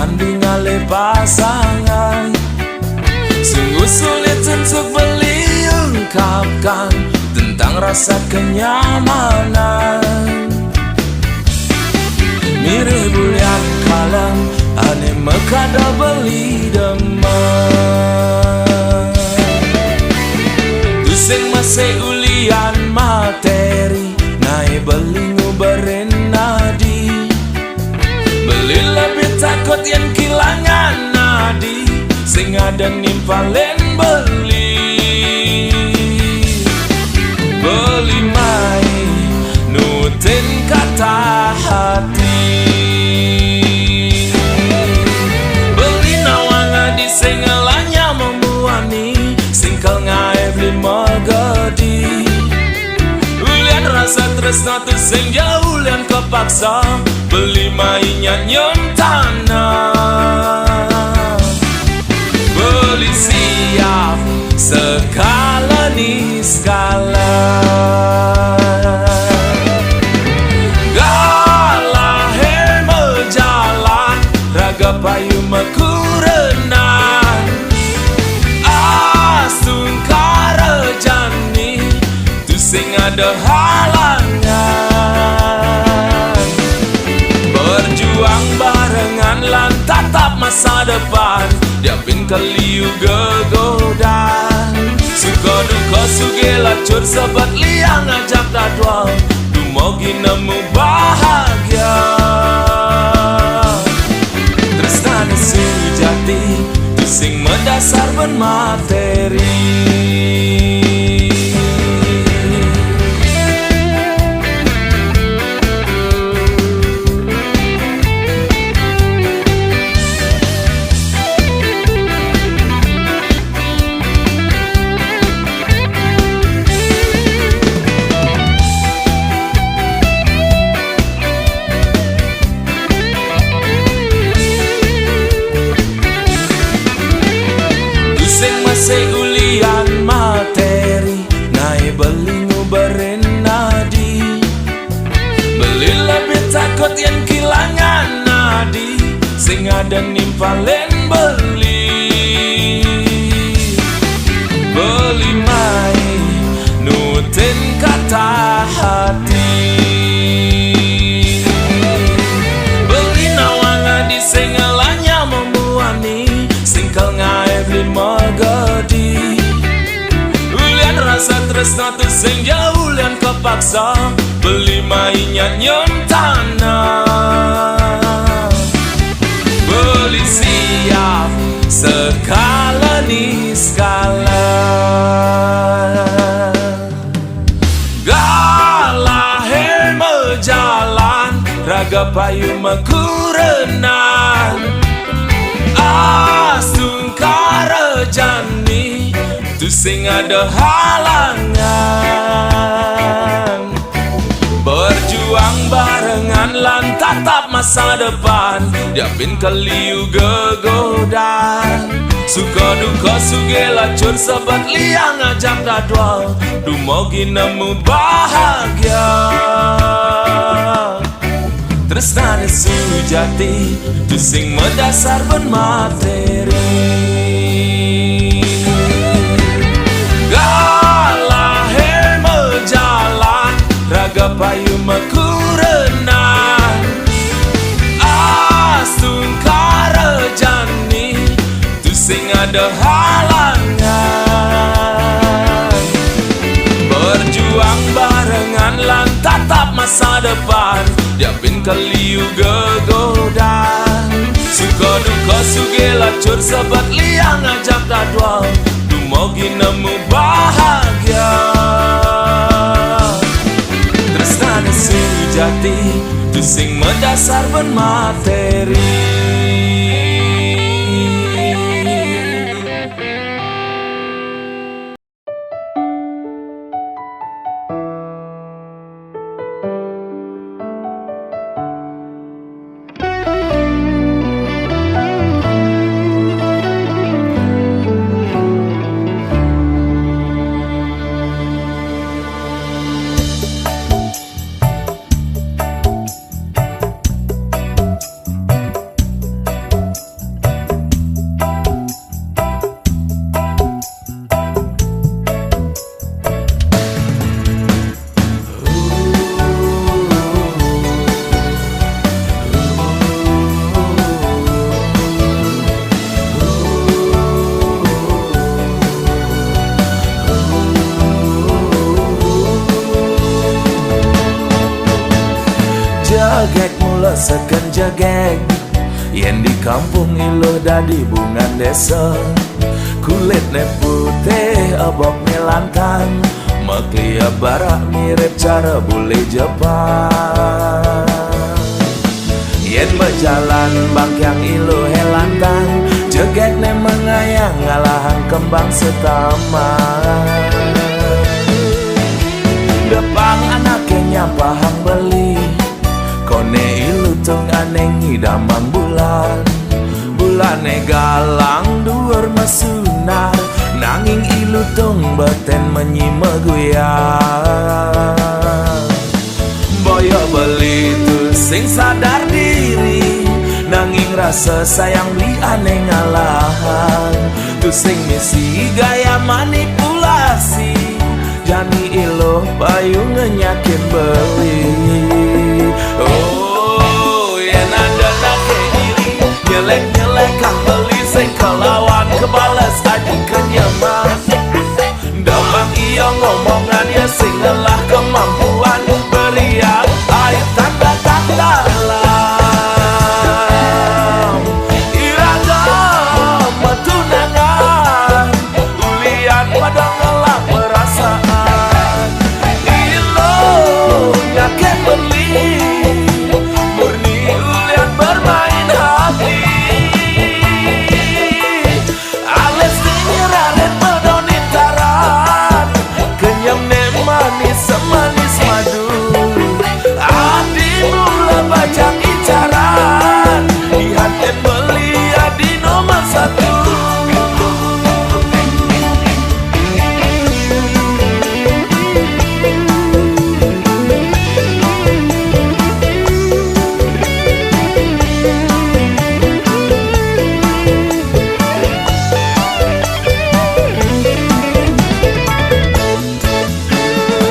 akan dingalih pasangan. Sungguh sulit untuk mengungkapkan tentang rasa kenyamanan. Mirip bulian kalang ane mekada beli demen. Tusing masih ulian materi nae beli nguberin nadi. Beli lebih takut yang kehilangan nadi, sing ada nimpalin beli mai nutin kata hati. Beli nawang adi sing ngelanya memuani, singkel ngae beli megadi. Ulian rasa tresna tu sing jauh ulian kepaksa, beli mainnya nyon tanah. Beli siap sekala ni skala. Galah berjalan raga payu mekurenan. Asun karejani tu sing ada halangan. Berjuang barengan lan tatap masa depan, diapin keliu gegodan. Suka duka sugela cur sobat liang ngajak dadwa, dumogi nemu bahagia. Tresnane sejati tu sing mendasar ben materi. Seulian materi nae beli nguberin nadi. Beli lebih takut yang kehilangan nadi, sing ada nimpalin beli mai nutin kata hati. Beli nawang adi sing ngelanya memuani, singkel ngae beli megadi. Ulian rasa tresna tu sing jauh ulian kepaksa, beli mainnya nyon tanah. Beli siap sekala ni skala. Galah berjalan raga payu mekurenan. Asun karejani tu sing ada halangan. Berjuang barengan lan tatap masa depan, diapin keliu gegodan. Suka duka sugela cur sobat liang ngajak dadwa, dumogi nemu bahagia. Tresnane sujati tu sing mendasar ben materi. Galah berjalan raga payu mekurenan. Asun karejani tu sing ada halangan. Berjuang barengan lan tatap masa depan, diapin keliu gegodan. Suka duka sugela cur sobat liang ngajak dadwa, dumogi nemu bahagia. Tresnane sejati tu sing mendasar ben materi. jegek mula seken jegek, yen di kampung iluh dadi bungan desa. Kulitnya putih abok melantang, maklia barak mirip cara bule Jepang. Yen berjalan bangkyang iluh helantang, jegeknya mengayang ngalahan kembang setaman. Depang anaknya pahang beli, kone ilu tung aneh ngidamang bulan. Bulane galang duur mesunar, nanging ilu tung beten menyima guyang. Boyo beli tu sing sadar diri, nanging rasa sayang beli aneh ngalahan. Tu sing misi gaya manipulasi, jani iluh payu ngenyakin beli. Oh, yen ada nake iri, nyelek-nyelek kang beli sing kelawan kebales aji kenyaman. Damang iyo ngomongan ya sing lelah kemampuan, beriak air tanda-tanda dalam. Iragam tunangan, ulian pada ngelak perasaan. Ilo nyaken beli, murni ulian bermain hati. Ales dinyeraret medonin taran, kenyam ne manis semanis madu. Adi mula bajang icaran, dihaten beli adi nomor satu.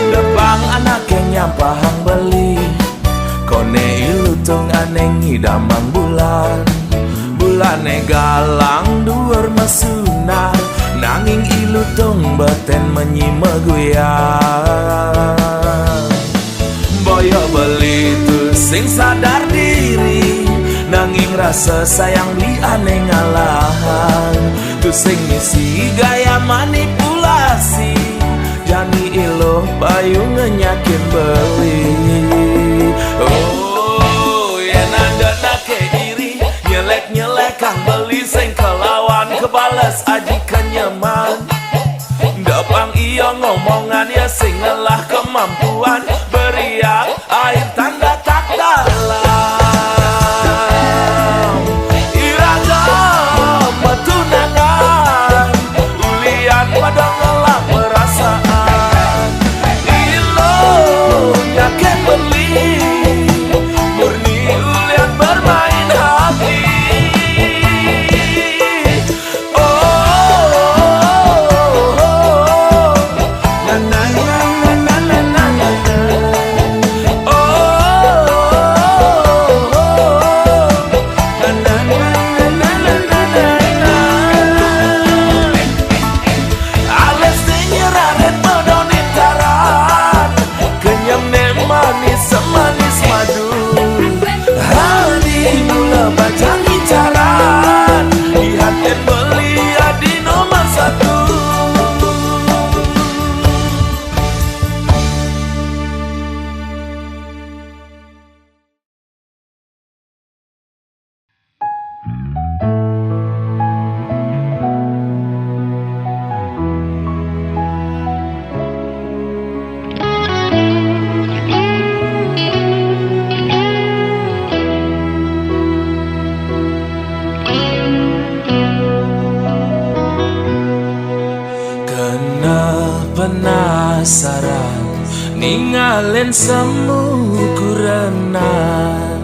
Depang anaknya pahang beli, kone ilu tung aneh ngidamang bulan. Bulane galang duur mesunar, nanging ilu tung beten menyima guyang. Boyo beli tu sing sadar diri, nanging rasa sayang li aneh ngalahan. Tu sing misi gaya manipulasi, jani iluh payu ngenyakin beli. Oh, yen ada nake iri, nyelek-nyelek kang beli sing kelawan kebales aji kenyaman. Depang iyo ngomongan ya sing lelah kemampuan, beriak air tanda tak dalam. Iragam tunangan, ulian pada ngelak perasaan. Ilo nyaken beli, murni ulian bermain hati. Ales dinyeraret medonin taran, kenyam ne manis semanis madu. Hadi mula bajang icaran, dihaten beli adi nomor satu. Kena penasaran, ningalin semu kurenan,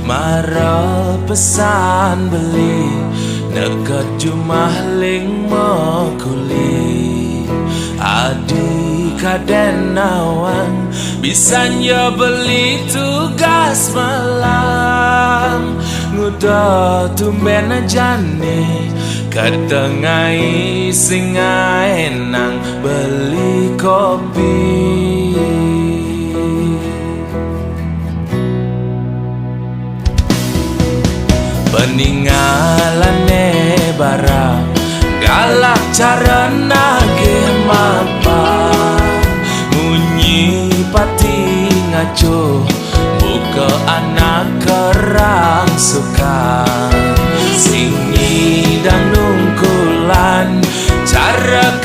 mara pesan beli, nekat jumah ling mokuli. Adi kaden awan, bisanya beli tugas malam. Nguda tumben jane, kadengai singa enang beli kopi.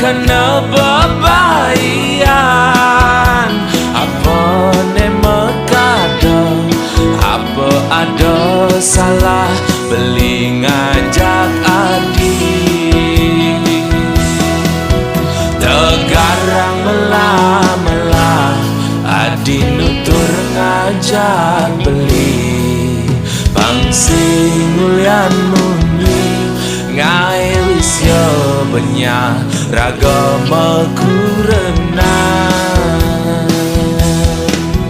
kena bebayan. Apa ne mekada, apa ada salah beli ngajak adik. Tegarang melah-melah adi nutur ngajak beli. Pangsing ulian muni ngai wis yo benya ragama kurena.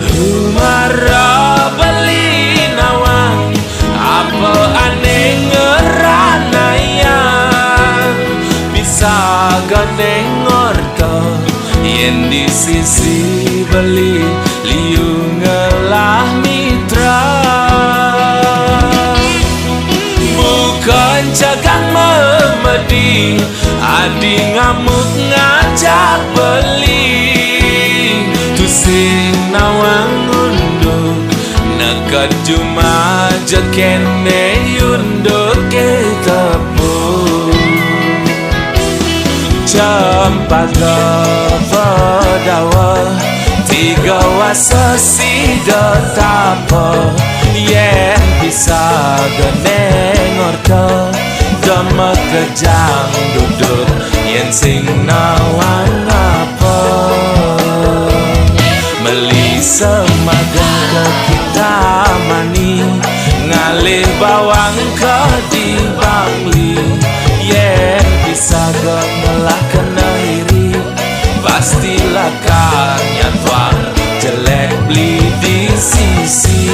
Humara beli nawang apa aneh ngeranayang. Bisa gandeng orto yen di sisi beli liu ngelah mitra. Bukan jagang memedi adi ngamuk ngajak beli. Tusing nawang unduk nekat cuma jekene yunduk ke tepung. Cempaka pedawa tiga wasa sida tapa. Yen bisa geneng orto demek kejang duduk yen sing nawang apa. Meli semagang ke kita mani ngalih bawang ke di bangli. Yen bisa gengelah kena iri pastilah karnya tuang jelek beli di sisi.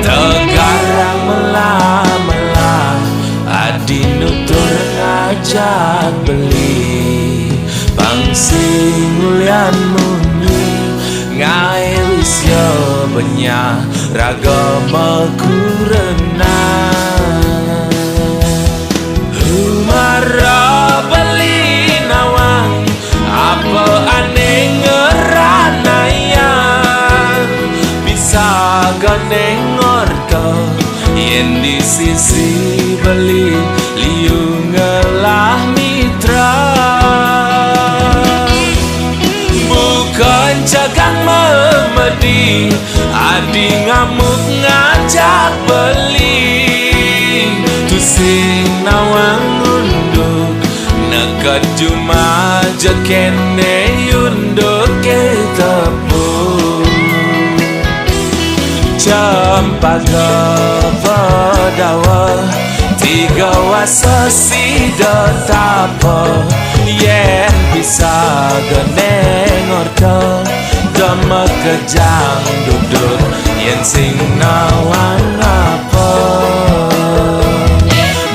Tegarang melah-melah adi nutur ngajak beli. Pangsing ulian muni ngai wis yo benya ragama kurena. Humara beli nawang apa aneh ngeranayang. Bisa gandeng orto yen di sisi beli liu ngelah mitra. Bukan jagang memedi adi ngamuk ngajak beli. Tusing nawang unduk nekat cuma jekene yunduk ke tepung. Cempaka pedawa tiga wasa sida tapa. Yen bisa geneng orto demek kejang duduk yen sing nawang apa.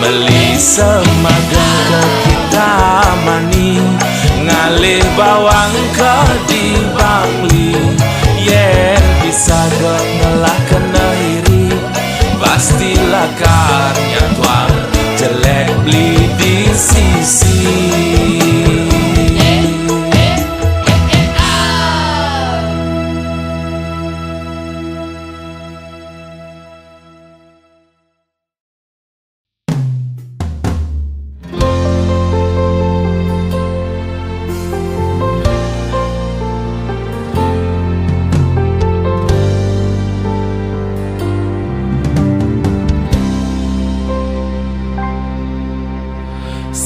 Meli semagang ke kita mani ngalih bawang ke di bangli. Yen bisa gengelah kena iri pastilah karnya tuang jelek beli di sisi.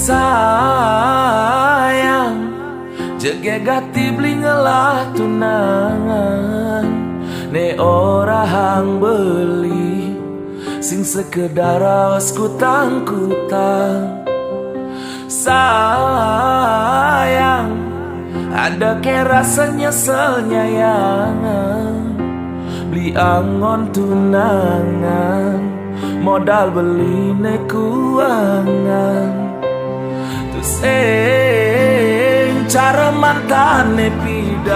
Sayang jege gati beli ngelah tunangan. Ne ora hang beli sing sekedar awas kutang-kutang. Sayang ada ke rasa nyesel nyayangan. Beli angon tunangan modal beli ne kuangan. Sing cara mantane pidan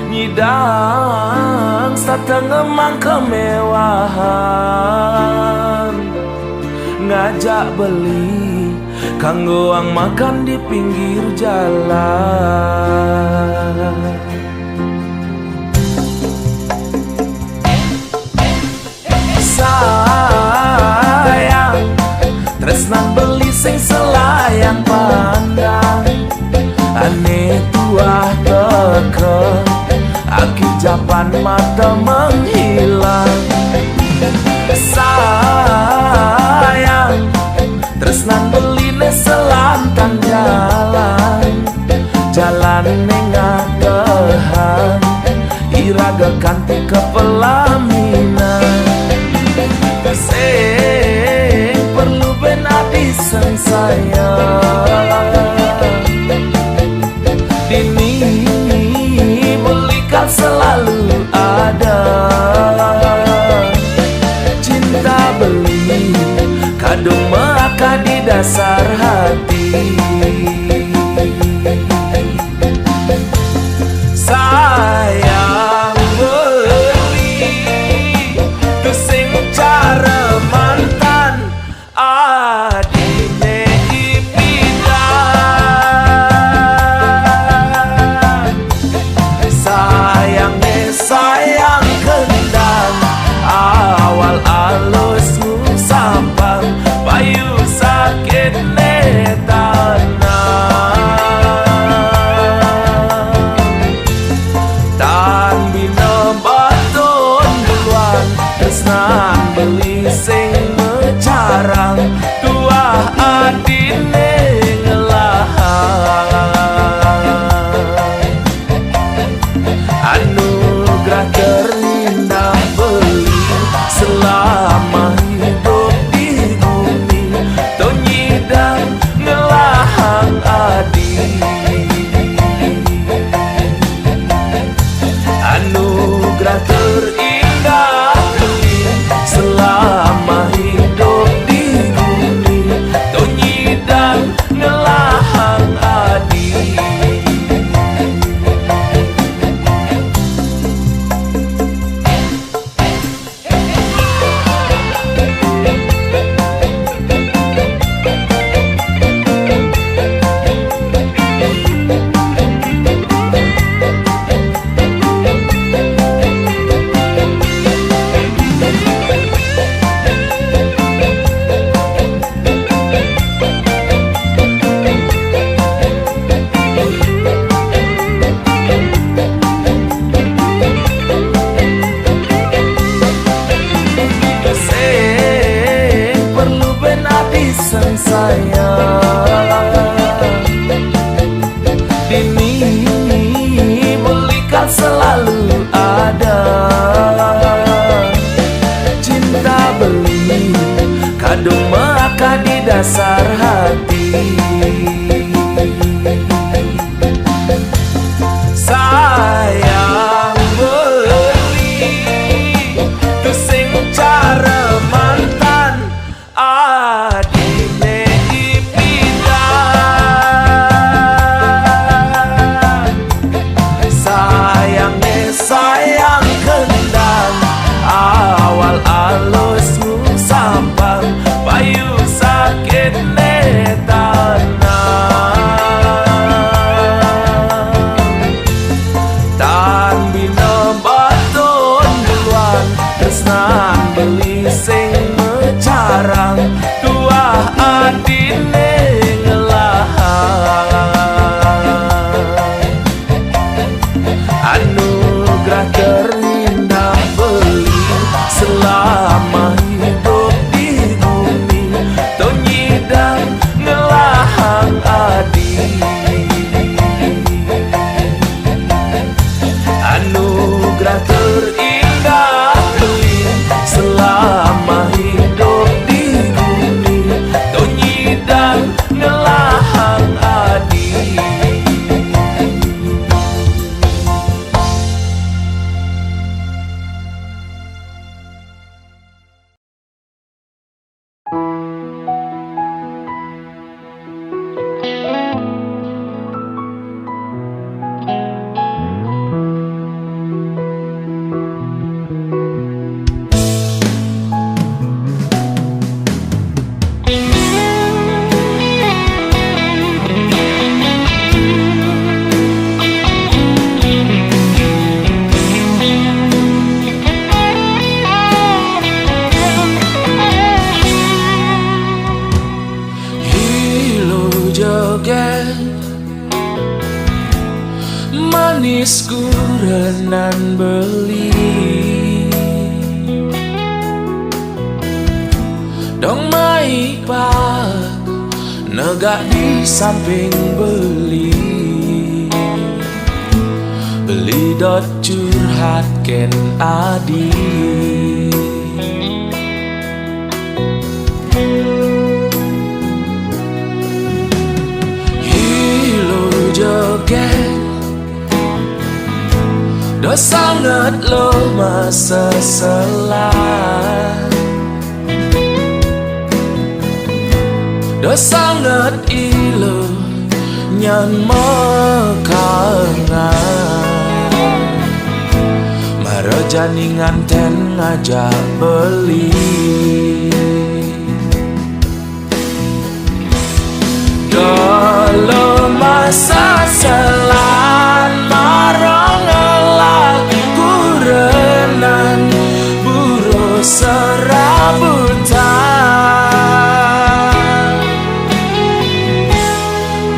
nyidang sateng emang kemewahan. ngajak beli kanggo ang makan di pinggir jalan. Sayang tresnan beli sing selayang pandang, ane tuah teke akhir japan mata menghilang. Sayang tresnan beli ne selantang jalan, jalan nengatehan iraga kanti ke pelaminan. Sing perlu benadi sayang, dini belikan selalu ada. Cinta beli kadung maka di dasar hati. Sayang beli tu sing cara mantan adine ipidan. Sayangnya sayang kendang, awal alus sampang payu sakit tan bina baton duluan tresnan beli sing mecarang tuah adine ngelahang. Anugerah terindah beli selama hidup di bumi, tonyi dan ngelahang adi. Anugerah terindah beli selama hidup di bumi, tonyi dan ngelahang adi. Sayang dini belikan selalu ada. Cinta beli kadung maka di dasar hati. Sayang beli tu sing cara mantan adine ipidan. Sayangnya sayang kendang, awal alus sampang payu sakit tanah. manisku renan beli dong mai pak negak di samping beli dot curhat ken adi hilo joget do sangat lo masa selah do sangat ilo nyan mekangan Marajani nganten ngajak beli Dolo masa selan marong ngelak kurenan buru serabutan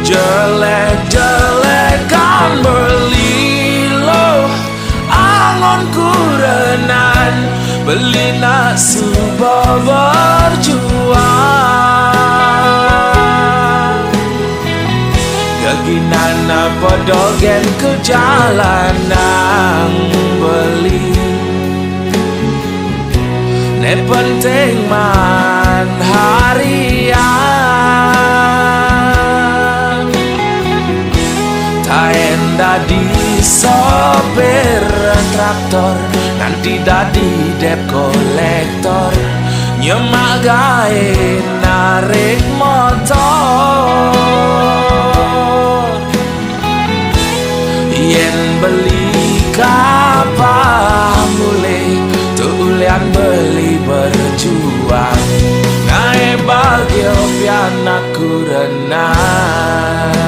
jelek-jelekan beli lo angon kurenan beli nak subuh berjuang Gaginan apa dogen ke jalanan beli ne penting man harian taen dadi sopir traktor nanti dadi dep kolektor nyemak gawe narik motor yen beli kapal mulai tulian beli berjuang nae bagio pianaku renang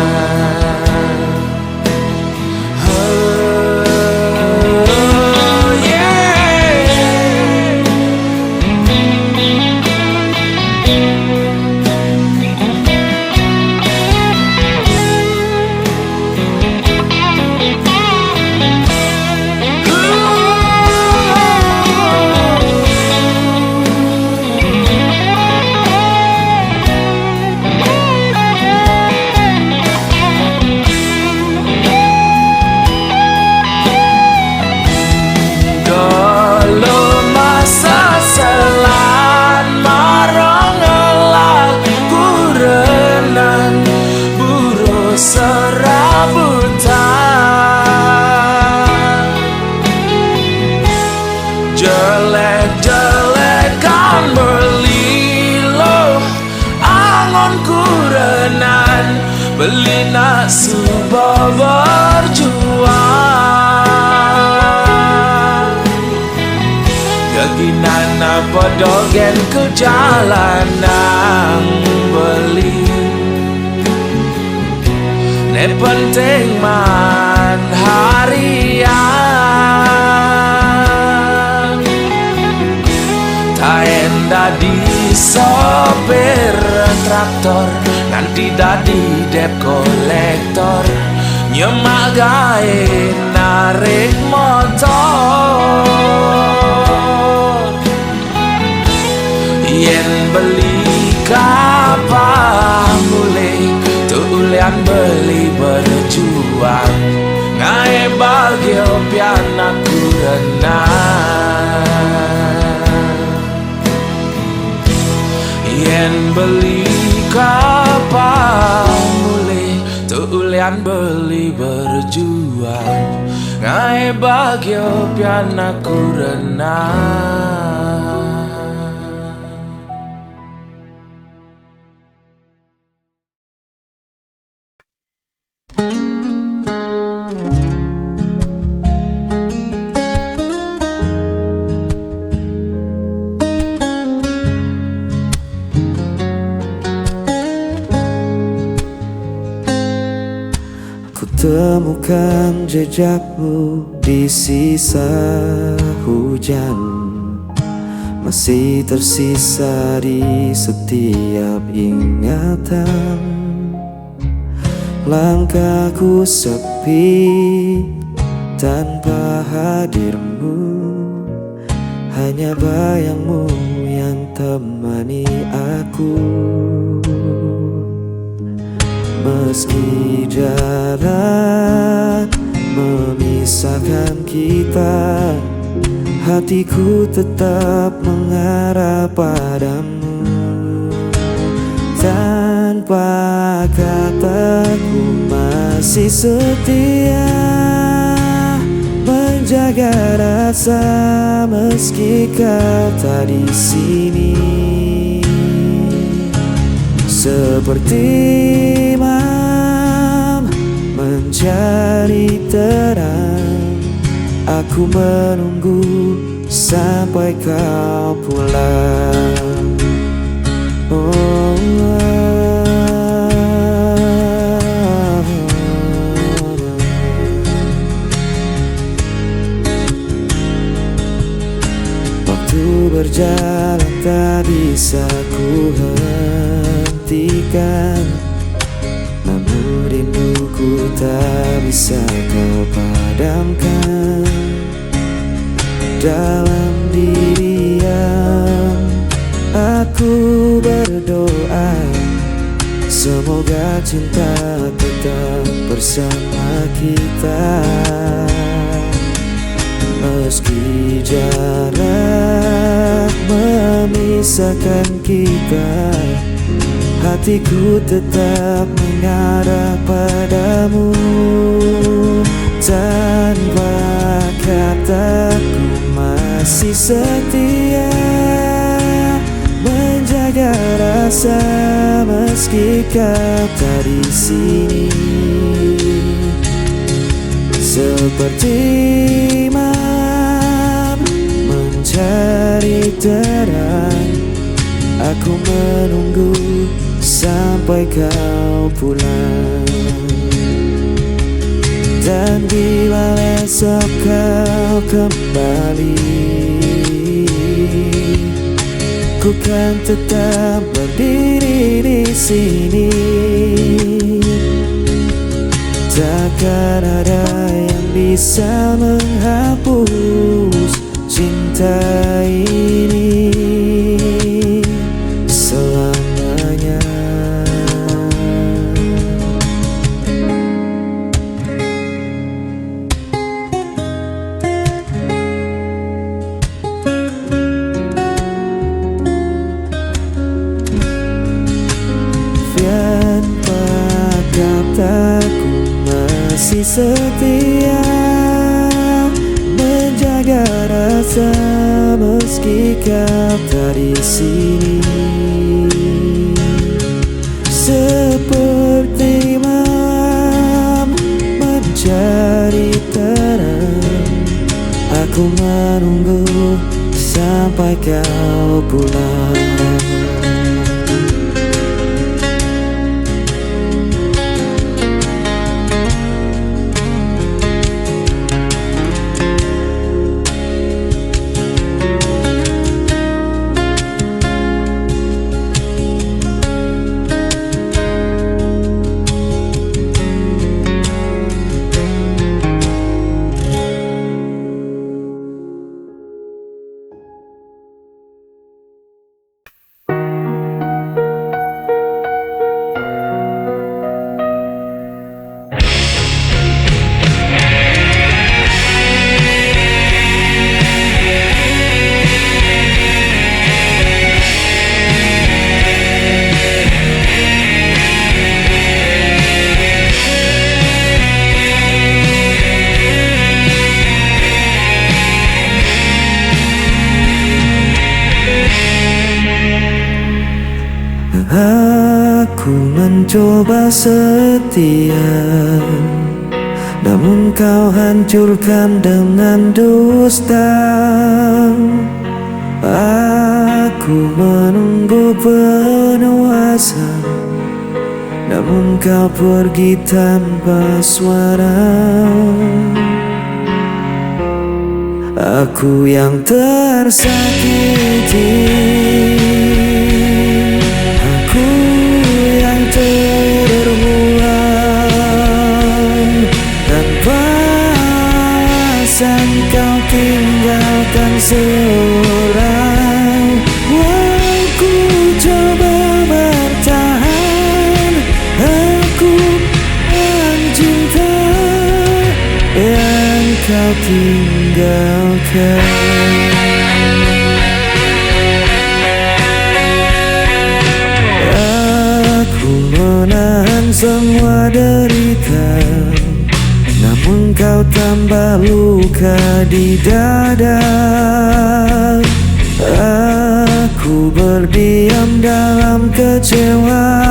jelek-jelekan beli lo angon kurenan beli nak subuh berjuang gaginan apa dogen ke jalanan beli ne penting man harian taen dadi sopir traktor nanti dadi dep kolektor nyemak gawe narik motor yen beli kapal mulai tulian beli berjuang ngae bagio pianaku renang yen beli kapal mulai tulian beli berjuang ngae bagio pianaku renang Temukan jejakmu di sisa hujan masih tersisa di setiap ingatan. Langkahku sepi tanpa hadirmu, hanya bayangmu yang temani aku. Meski jarak memisahkan kita, hatiku tetap mengarah padamu. Tanpa kataku masih setia menjaga rasa meski kau tak di sini. Seperti imam mencari terang, aku menunggu sampai kau pulang. Waktu berjalan tak bisa ku hentikan, namun rinduku tak bisa kau padamkan. Dalam diam aku berdoa, semoga cinta tetap bersama kita. Meski jarak memisahkan kita, hatiku tetap mengarah padamu. Tanpa kataku masih setia menjaga rasa meski kau tak di sini. Seperti imam mencari terang, aku menunggu sampai kau pulang. Dan bila esok kau kembali, ku kan tetap berdiri di sini. Takkan ada yang bisa menghapus cinta ini selamanya. Tanpa kataku masih setia menjaga rasa meski kau tak di sini. Seperti malam mencari terang, aku menunggu sampai kau pulang. Aku mencoba setia, namun kau hancurkan dengan dusta. Aku menunggu penuh asa, namun kau pergi tanpa suara. Aku yang tersakiti, aku yang terbuang tanpa seorang. Aku coba bertahan, aku mencinta yang kau tinggalkan. Aku menahan semua derita, namun kau tambah luka di dada. Aku berdiam dalam kecewa,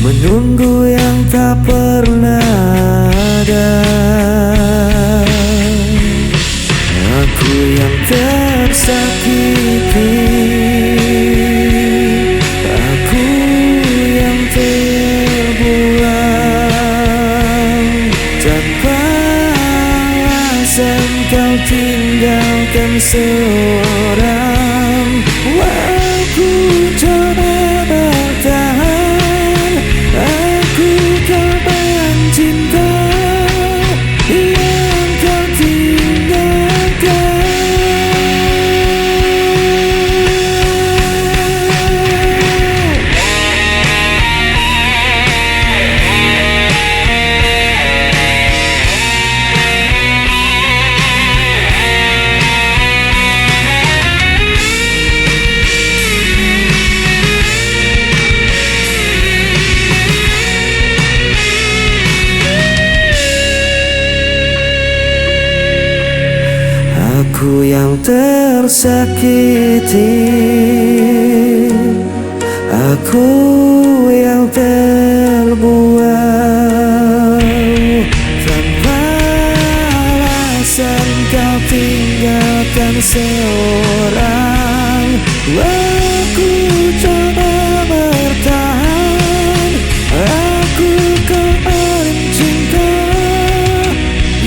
menunggu yang tak pernah ada. Aku yang tersakiti, aku yang terbuang. Tanpa alasan kau tinggalkan seorang. Aku coba bertahan, aku korban cinta yang kau tinggalkan. Aku yang tersakiti, aku yang terbuang. Tanpa alasan kau tinggalkan seorang. Aku coba bertahan, aku korban cinta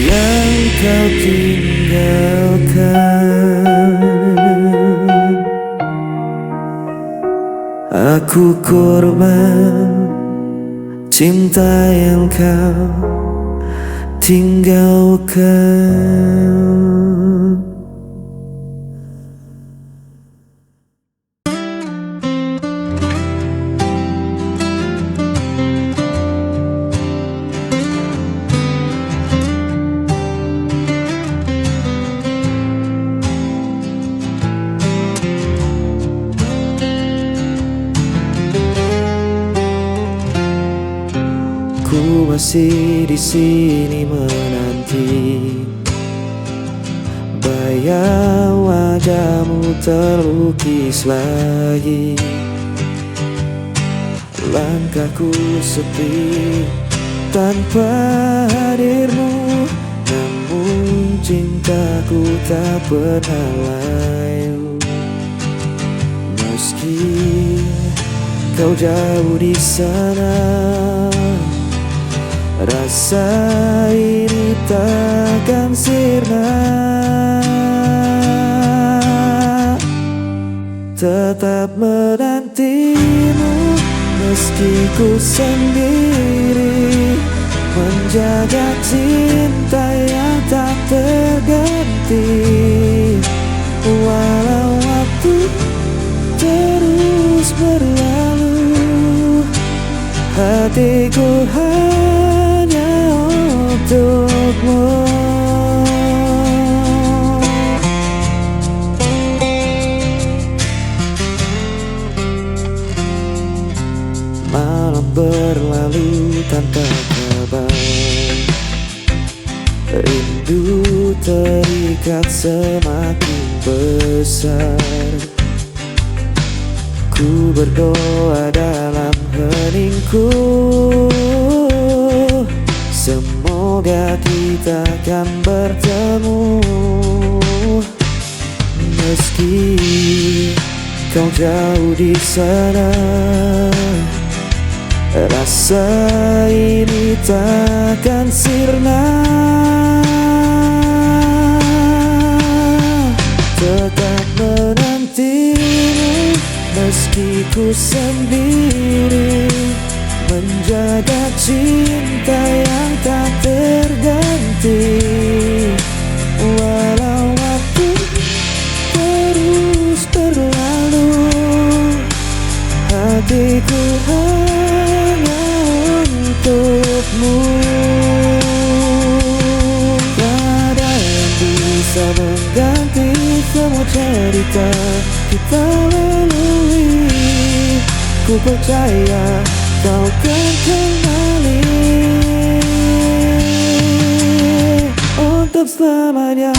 yang kau tinggalkan. Aku korban cinta yang kau tinggalkan. Ku masih di sini menanti, bayang wajahmu terlukis lagi. Langkahku sepi tanpa hadirmu, namun cintaku tak pernah layu. Meski kau jauh di sana, rasa ini takkan sirna. Tetap menantimu meski ku sendiri, menjaga cinta yang tak terganti. Walau waktu terus berlalu, hatiku hanya untukmu. Malam berlalu tanpa kabar, rindu terikat semakin besar. Ku berdoa dalam heningku, semoga kita akan bertemu. Meski kau jauh di sana, rasa ini takkan sirna. Tetap menantimu meski ku sendiri, menjaga cinta yang tak terganti. Walau waktu hatiku hanya untukmu. Tiada yang bisa mengganti semua cerita kita lalui. Ku percaya kau kan kembali untuk selamanya.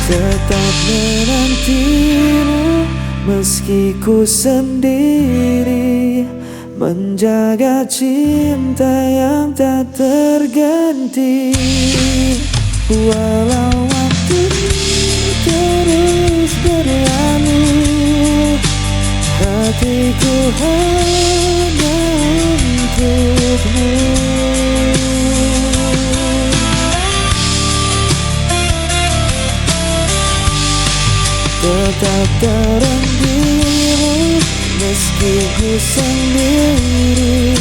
Tetap menantimu meski ku sendiri, menjaga cinta yang tak terganti. Walau waktu terus berlalu, hatiku hanya untukmu. Tetap terenggiru meski ku sendiri,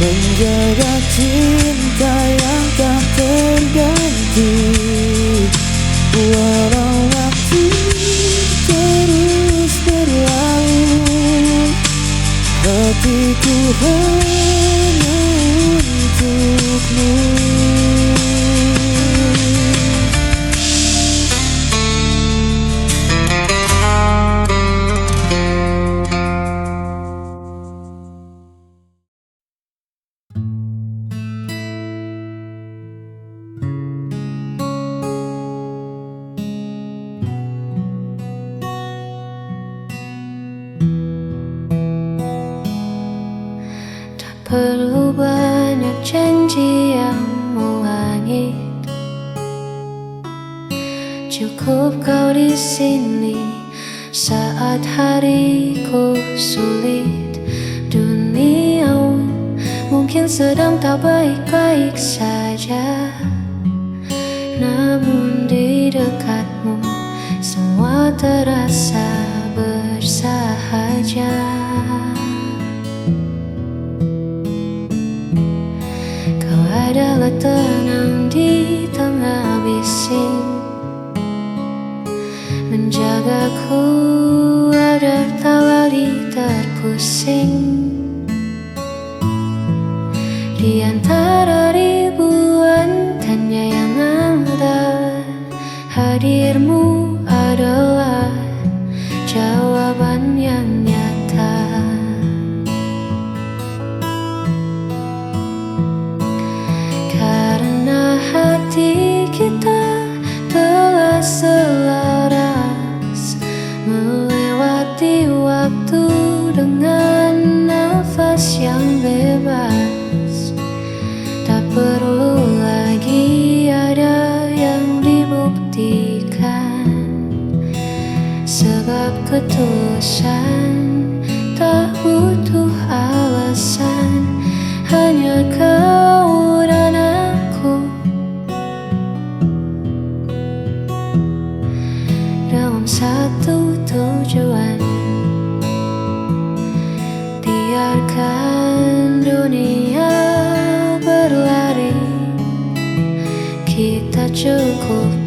menjaga cinta yang tak terganti. Walau waktu terus berlalu, hatiku hanya untukmu. Perlu banyak janji yang melangit, cukup kau di sini saat hariku sulit. Dunia mungkin sedang tak baik-baik saja, namun di dekatmu semua terasa bersahaja. Adalah tenang di tengah bising, menjagaku agar tak lari terpusing. Di antara ribuan tanya yang ada, hadirmu adalah jawaban yang nyata. Hati kita telah selaras melewati waktu dengan nafas yang bebas. Tak perlu lagi ada yang dibuktikan, sebab ketulusan tak butuh alasan. Hanya kau dan aku dalam satu tujuan. Biarkan dunia berlari, kita cukup